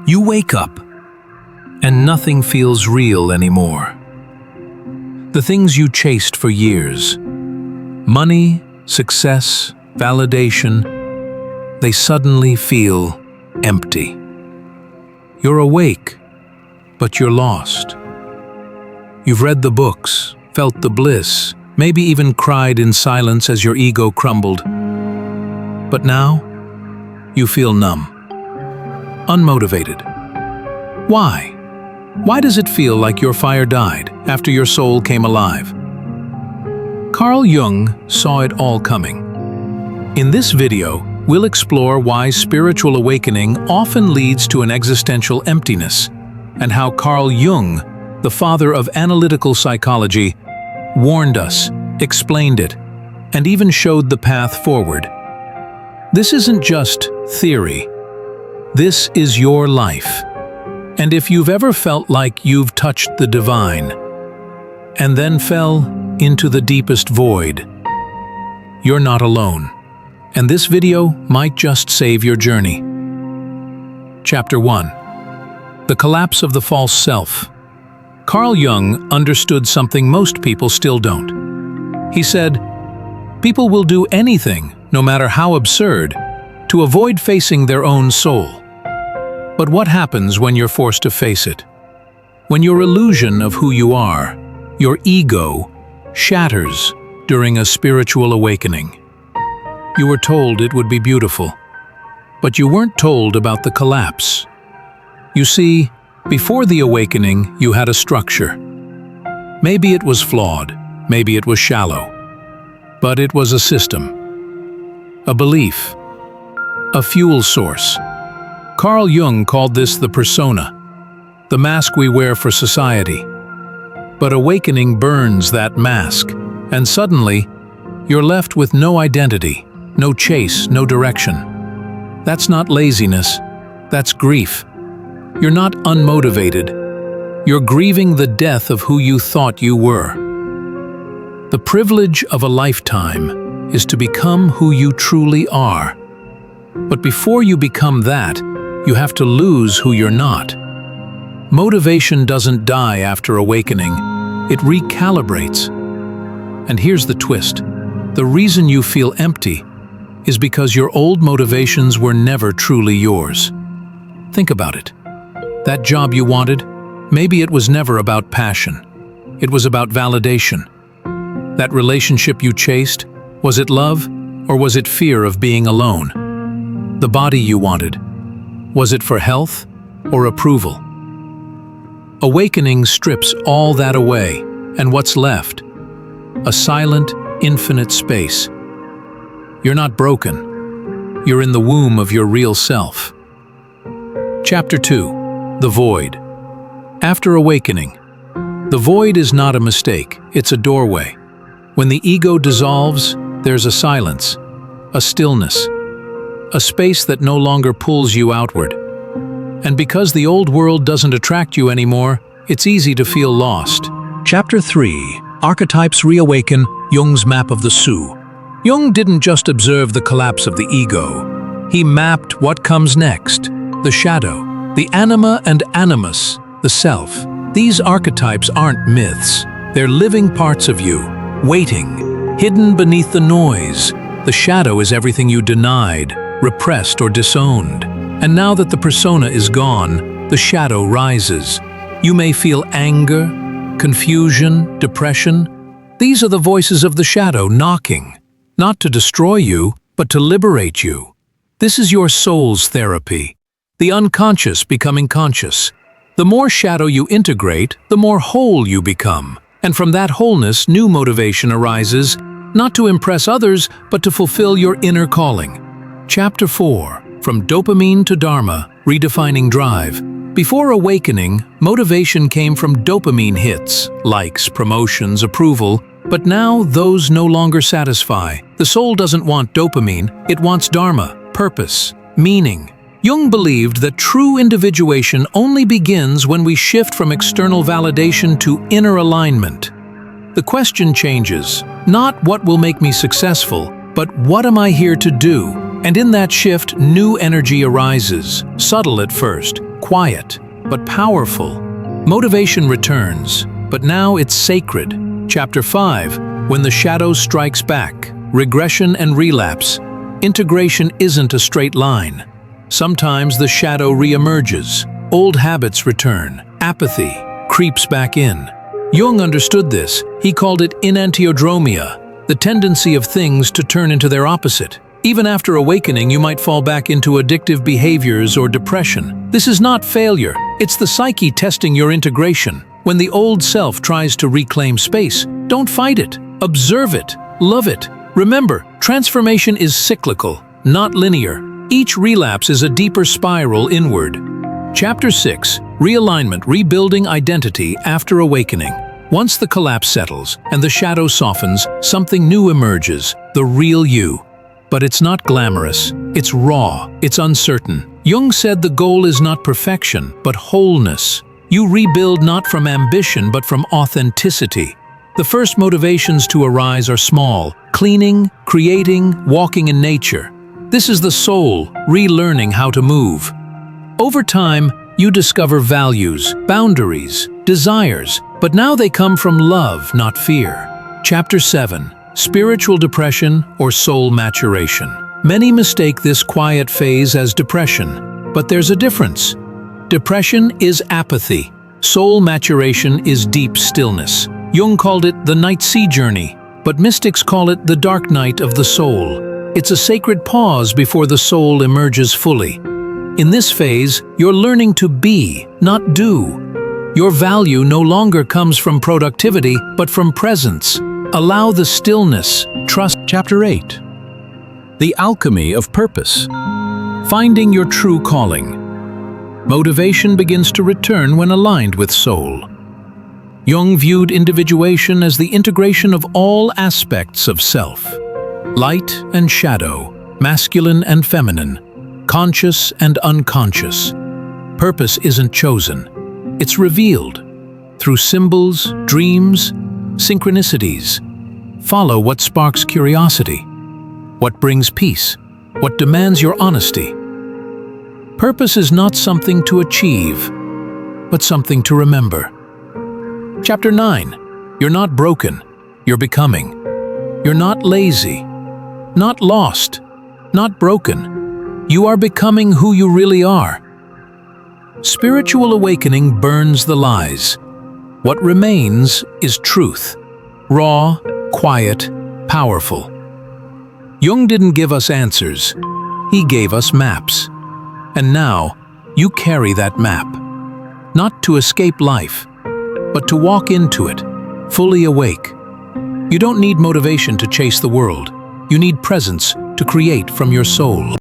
You wake up, and nothing feels real anymore. The things you chased for years, money, success, validation, they suddenly feel empty. You're awake, but you're lost. You've read the books, felt the bliss, maybe even cried in silence as your ego crumbled. But now, you feel numb, unmotivated. Why? Why does it feel like your fire died after your soul came alive? Carl Jung saw it all coming. In this video, we'll explore why spiritual awakening often leads to an existential emptiness, and how Carl Jung, the father of analytical psychology, warned us, explained it, and even showed the path forward. This isn't just theory. This is your life. And if you've ever felt like you've touched the divine, and then fell into the deepest void, you're not alone. And this video might just save your journey. Chapter 1. The Collapse of the False Self. Carl Jung understood something most people still don't. He said, "People will do anything, no matter how absurd, to avoid facing their own soul. But what happens when you're forced to face it? When your illusion of who you are, your ego, shatters during a spiritual awakening. You were told it would be beautiful, but you weren't told about the collapse. You see, before the awakening, you had a structure. Maybe it was flawed, maybe it was shallow, but it was a system, a belief, a fuel source. Carl Jung called this the persona, the mask we wear for society. But awakening burns that mask, and suddenly, you're left with no identity, no chase, no direction. That's not laziness, that's grief. You're not unmotivated. You're grieving the death of who you thought you were. The privilege of a lifetime is to become who you truly are. But before you become that, you have to lose who you're not. Motivation doesn't die after awakening, it recalibrates. And here's the twist. The reason you feel empty is because your old motivations were never truly yours. Think about it. That job you wanted, maybe it was never about passion. It was about validation. That relationship you chased, was it love or was it fear of being alone? The body you wanted, was it for health or approval? Awakening strips all that away, and what's left? A silent, infinite space. You're not broken. You're in the womb of your real self. Chapter 2. The Void. After awakening, the void is not a mistake, it's a doorway. When the ego dissolves, there's a silence, a stillness, a space that no longer pulls you outward. And because the old world doesn't attract you anymore, it's easy to feel lost. Chapter 3. Archetypes Reawaken, Jung's Map of the Su. Jung didn't just observe the collapse of the ego. He mapped what comes next, the shadow, the anima and animus, the self. These archetypes aren't myths. They're living parts of you, waiting, hidden beneath the noise. The shadow is everything you denied, repressed or disowned. And now that the persona is gone, the shadow rises. You may feel anger, confusion, depression. These are the voices of the shadow knocking, not to destroy you, but to liberate you. This is your soul's therapy, the unconscious becoming conscious. The more shadow you integrate, the more whole you become. And from that wholeness, new motivation arises, not to impress others, but to fulfill your inner calling. Chapter 4. From Dopamine to Dharma, Redefining Drive. Before awakening, motivation came from dopamine hits, likes, promotions, approval, but now those no longer satisfy. The soul doesn't want dopamine, it wants Dharma, purpose, meaning. Jung believed that true individuation only begins when we shift from external validation to inner alignment. The question changes, not what will make me successful, but what am I here to do? And in that shift, new energy arises, subtle at first, quiet, but powerful. Motivation returns, but now it's sacred. Chapter 5, When the Shadow Strikes Back, Regression and Relapse. Integration isn't a straight line. Sometimes the shadow re-emerges, old habits return, apathy creeps back in. Jung understood this. He called it enantiodromia, the tendency of things to turn into their opposite. Even after awakening, you might fall back into addictive behaviors or depression. This is not failure. It's the psyche testing your integration. When the old self tries to reclaim space, don't fight it. Observe it. Love it. Remember, transformation is cyclical, not linear. Each relapse is a deeper spiral inward. Chapter 6, Realignment, Rebuilding Identity After Awakening. Once the collapse settles and the shadow softens, something new emerges, the real you. But it's not glamorous, it's raw, it's uncertain. Jung said the goal is not perfection, but wholeness. You rebuild not from ambition, but from authenticity. The first motivations to arise are small: cleaning, creating, walking in nature. This is the soul relearning how to move. Over time, you discover values, boundaries, desires, but now they come from love, not fear. Chapter 7, Spiritual Depression or Soul Maturation. Many mistake this quiet phase as depression, but there's a difference. Depression is apathy. Soul maturation is deep stillness. Jung called it the night sea journey, but mystics call it the dark night of the soul. It's a sacred pause before the soul emerges fully. In this phase, you're learning to be, not do. Your value no longer comes from productivity, but from presence. Allow the stillness, trust. Chapter 8. The Alchemy of Purpose. Finding your true calling. Motivation begins to return when aligned with soul. Jung viewed individuation as the integration of all aspects of self. Light and shadow, masculine and feminine, conscious and unconscious. Purpose isn't chosen, it's revealed through symbols, dreams, synchronicities. Follow what sparks curiosity, what brings peace, what demands your honesty. Purpose is not something to achieve, but something to remember. Chapter 9. You're not broken, you're becoming. You're not lazy, not lost, not broken. You are becoming who you really are. Spiritual awakening burns the lies. What remains is truth. Raw, quiet, powerful. Jung didn't give us answers. He gave us maps. And now, you carry that map. Not to escape life, but to walk into it, fully awake. You don't need motivation to chase the world. You need presence to create from your soul.